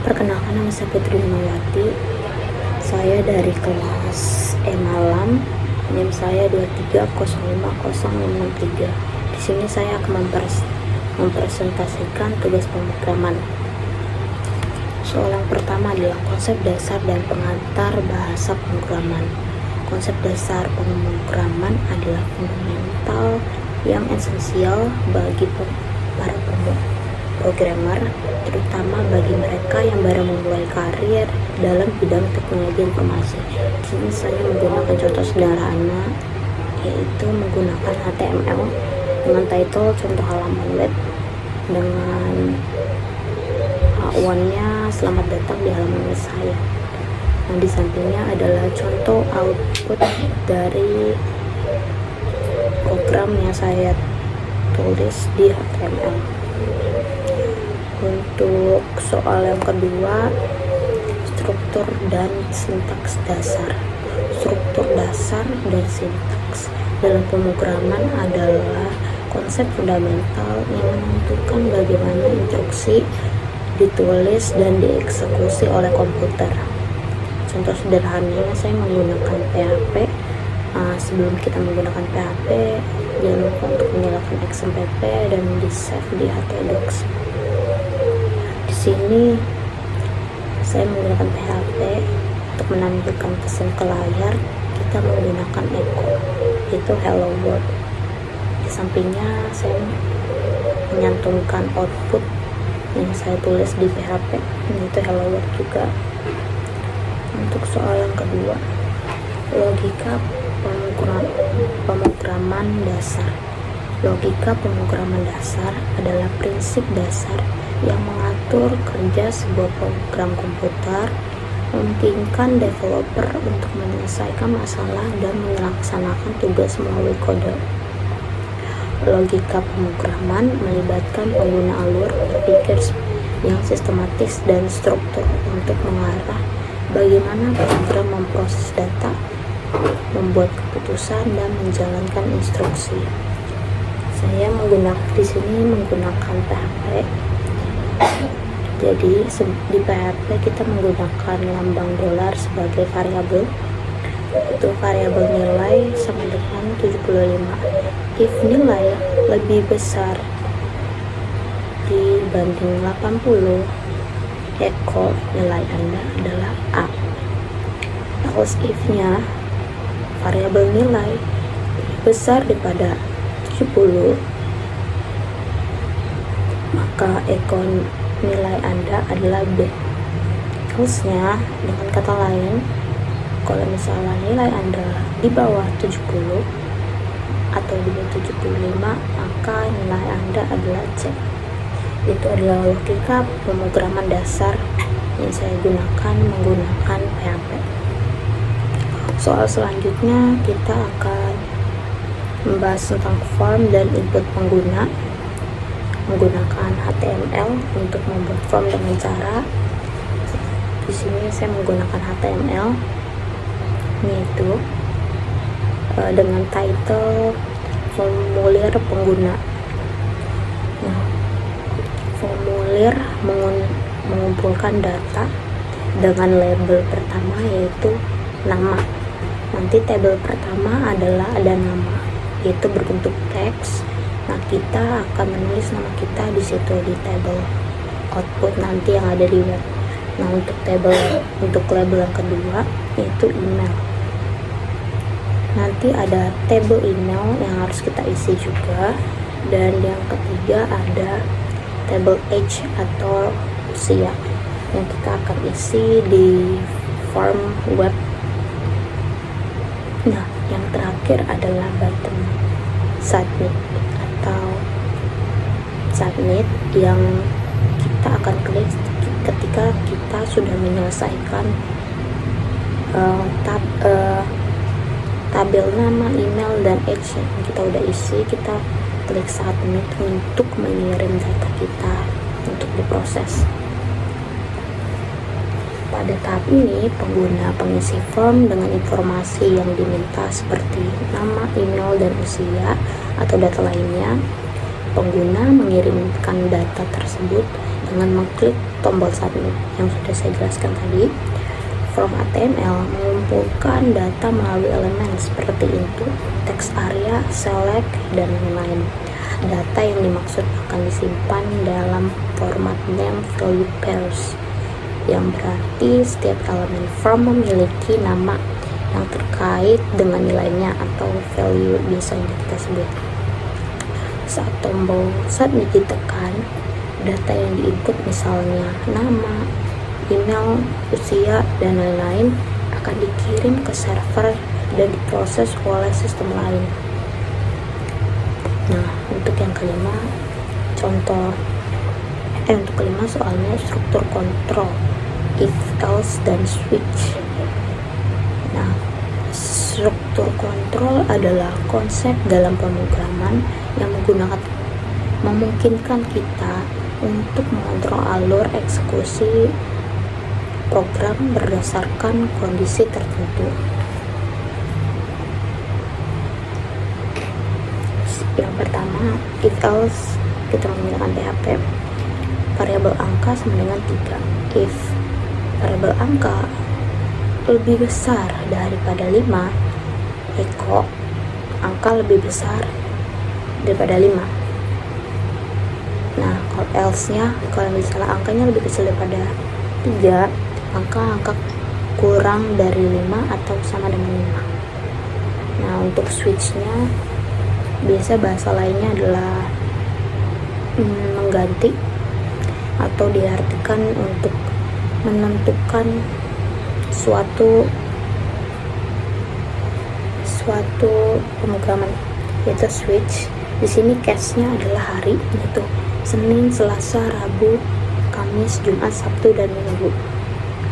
Perkenalkan, nama saya Putri Limawati. Saya dari kelas E Malam. NIM saya 2305063. Di sini saya akan mempresentasikan tugas pemrograman. Soal yang pertama adalah konsep dasar dan pengantar bahasa pemrograman. Konsep dasar pemrograman adalah fundamental yang esensial bagi para programmer, terutama bagi mereka yang baru memulai karir dalam bidang teknologi informasi. Di sini saya menggunakan contoh sederhana, yaitu menggunakan HTML dengan title contoh halaman web dengan A1-nya selamat datang di halaman web saya. Nah, di sampingnya adalah contoh output dari program yang saya tulis di HTML. Untuk soal yang kedua, struktur dan sintaks dasar. Struktur dasar dan sintaks dalam pemrograman adalah konsep fundamental yang menentukan bagaimana instruksi ditulis dan dieksekusi oleh komputer. Contoh sederhananya, saya menggunakan PHP. Sebelum kita menggunakan PHP, jangan lupa untuk menyalakan XMPP dan di save di htdocs. Di sini saya menggunakan PHP untuk menampilkan pesan ke layar. Kita menggunakan echo, itu hello world. Di sampingnya saya menyantumkan output yang saya tulis di PHP, itu hello world juga. Untuk soal yang kedua, logika pemrograman dasar. Logika pemrograman dasar adalah prinsip dasar yang mengatur kerja sebuah program komputer, memungkinkan developer untuk menyelesaikan masalah dan melaksanakan tugas melalui kode. Logika pemrograman melibatkan pengguna alur berpikir yang sistematis dan struktur untuk mengarah bagaimana program memproses data, membuat keputusan, dan menjalankan instruksi. Saya di sini menggunakan PHP. Jadi di PHP kita menggunakan lambang dolar sebagai variabel. Itu variabel nilai sama dengan 75. If nilai lebih besar dibanding 80, echo nilai Anda adalah A. Else if-nya variabel nilai besar daripada 70, maka echo nilai Anda adalah B. Else-nya, dengan kata lain, kalau misalnya nilai Anda di bawah 70 atau di bawah 75, maka nilai Anda adalah C. Itu adalah logika pemrograman dasar yang saya gunakan menggunakan PHP. Soal selanjutnya kita akan membahas tentang form dan input pengguna menggunakan HTML untuk membuat form dengan cara di sini saya menggunakan HTML, yaitu dengan title formulir pengguna. Nah, formulir mengumpulkan data dengan label pertama yaitu nama. Nanti tabel pertama adalah ada nama, yaitu berbentuk teks. Nah, kita akan menulis nama kita di situ di tabel output nanti yang ada di web. Nah, untuk label yang kedua yaitu email. Nanti ada tabel email yang harus kita isi juga. Dan yang ketiga ada tabel age atau usia yang kita akan isi di form web. Nah, yang terakhir adalah button submit atau submit yang kita akan klik ketika kita sudah menyelesaikan tabel nama, email, dan age yang kita udah isi. Kita klik submit untuk mengirim data kita untuk diproses. Pada tahap ini, pengguna pengisi form dengan informasi yang diminta seperti nama, email, dan usia atau data lainnya. Pengguna mengirimkan data tersebut dengan mengklik tombol submit yang sudah saya jelaskan tadi. From HTML mengumpulkan data melalui elemen seperti input, text area, select, dan lain-lain. Data yang dimaksud akan disimpan dalam format name value pairs, yang berarti setiap elemen from memiliki nama yang terkait dengan nilainya atau value biasanya kita sebut. Saat tombol submit ditekan, data yang diinput misalnya nama, email, usia, dan lain-lain akan dikirim ke server dan diproses oleh sistem lain. Nah, untuk yang kelima, untuk kelima soalnya struktur kontrol, if, else, dan switch. Nah, struktur kontrol adalah konsep dalam pemrograman yang memungkinkan kita untuk mengontrol alur eksekusi program berdasarkan kondisi tertentu. Yang pertama, if else, kita menggunakan PHP. Variabel angka sama dengan 3. If variabel angka lebih besar daripada 5, echo angka lebih besar daripada 5. Nah, kalau else-nya, kalau misalnya angkanya lebih kecil daripada 3, angka kurang dari 5 atau sama dengan 5. Nah, untuk switch-nya, biasa bahasa lainnya adalah mengganti atau diartikan untuk menentukan suatu pemrograman, yaitu switch. Di sini case-nya adalah hari, yaitu Senin, Selasa, Rabu, Kamis, Jumat, Sabtu, dan Minggu.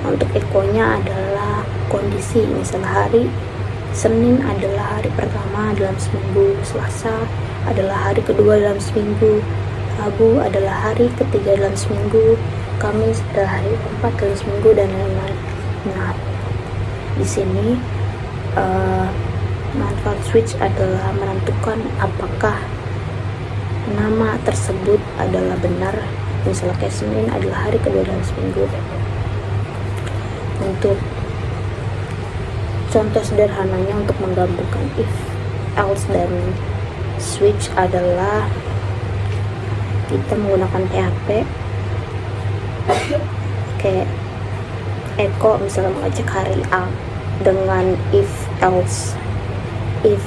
Nah, untuk echo-nya adalah kondisi, misalnya hari Senin adalah hari pertama dalam seminggu, Selasa adalah hari kedua dalam seminggu, Rabu adalah hari ketiga dalam seminggu, Kamis adalah hari keempat dalam seminggu, dan lain-lain. Nah, di sini manfaat switch adalah menentukan apakah nama tersebut adalah benar, misalnya kayak Senin adalah hari kedua dalam seminggu. Untuk contoh sederhananya untuk menggabungkan if, else, dan switch adalah kita menggunakan PHP kayak echo, misalnya mengecek hari A dengan if, else. If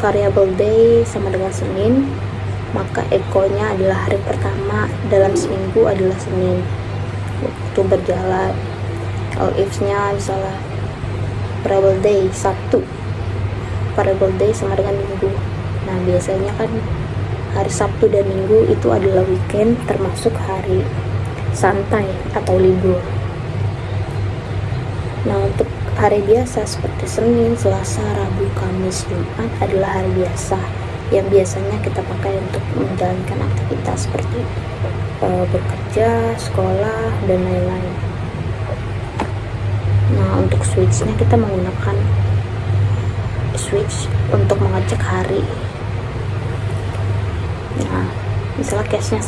variable day sama dengan Senin, maka echo-nya adalah hari pertama dalam seminggu adalah Senin waktu berjalan. Kalau if-nya misalnya variable day Sabtu, variable day sama dengan Minggu. Nah, biasanya kan hari Sabtu dan Minggu itu adalah weekend, termasuk hari santai atau libur. Nah, untuk hari biasa seperti Senin, Selasa, Rabu, Kamis, Jumat adalah hari biasa yang biasanya kita pakai untuk menjalankan aktivitas seperti bekerja, sekolah, dan lain-lain. Nah, untuk switch-nya kita menggunakan switch untuk mengecek hari. Nah, misalnya case-nya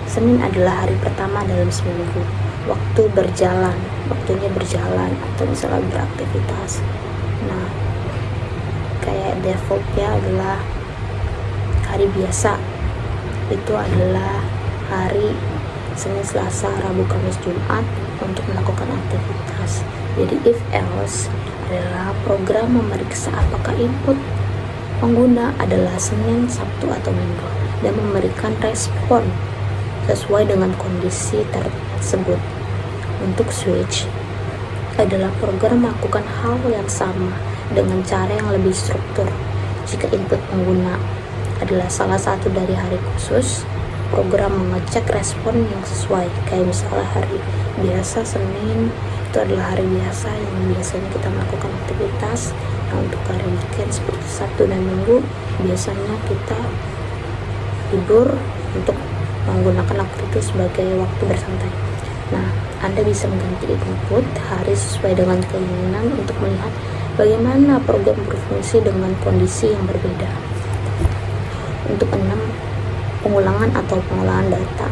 Senin adalah hari pertama dalam seminggu, waktunya berjalan atau misalnya beraktivitas. Nah, kayak defaultnya adalah hari biasa, itu adalah hari Senin, Selasa, Rabu, Kamis, Jumat untuk melakukan aktivitas. Jadi if else adalah program memeriksa apakah input pengguna adalah Senin, Sabtu, atau Minggu dan memberikan respon sesuai dengan kondisi tersebut. Untuk switch adalah program melakukan hal yang sama dengan cara yang lebih struktur. Jika input pengguna adalah salah satu dari hari khusus, program mengecek respon yang sesuai. Kayak misalnya hari biasa Senin itu adalah hari biasa yang biasanya kita melakukan aktivitas. Nah, untuk hari weekend seperti Sabtu dan Minggu biasanya kita libur untuk menggunakan aktivitas sebagai waktu bersantai. Nah, Anda bisa mengganti input hari sesuai dengan keinginan untuk melihat bagaimana program berfungsi dengan kondisi yang berbeda. Untuk 6, pengulangan atau pengolahan data.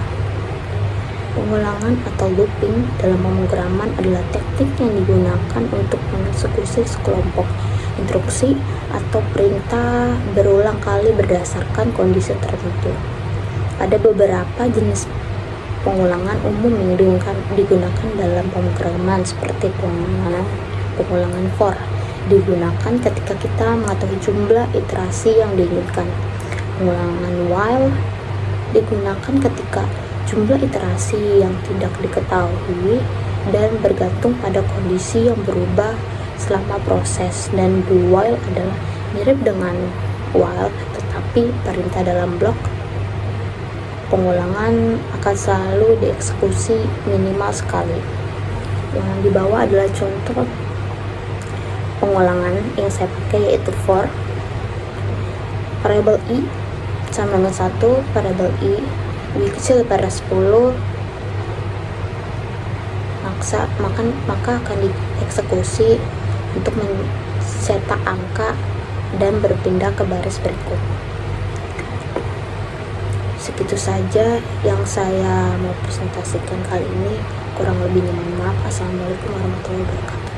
Pengulangan atau looping dalam pemrograman adalah teknik yang digunakan untuk mengeksekusi sekelompok instruksi atau perintah berulang kali berdasarkan kondisi tertentu. Ada beberapa jenis pengulangan umum yang digunakan dalam pemrograman seperti pengulangan for digunakan ketika kita mengetahui jumlah iterasi yang diinginkan. Pengulangan while digunakan ketika jumlah iterasi yang tidak diketahui dan bergantung pada kondisi yang berubah selama proses, dan do while adalah mirip dengan while tetapi perintah dalam blok pengulangan akan selalu dieksekusi minimal sekali. Yang di bawah adalah contoh pengulangan yang saya pakai, yaitu for variabel i sama dengan 1, variabel i lebih kecil daripada 10, maka akan dieksekusi untuk mencetak angka dan berpindah ke baris berikut. Segitu saja yang saya mau presentasikan kali ini. Kurang lebihnya mohon maaf. Assalamualaikum warahmatullahi wabarakatuh.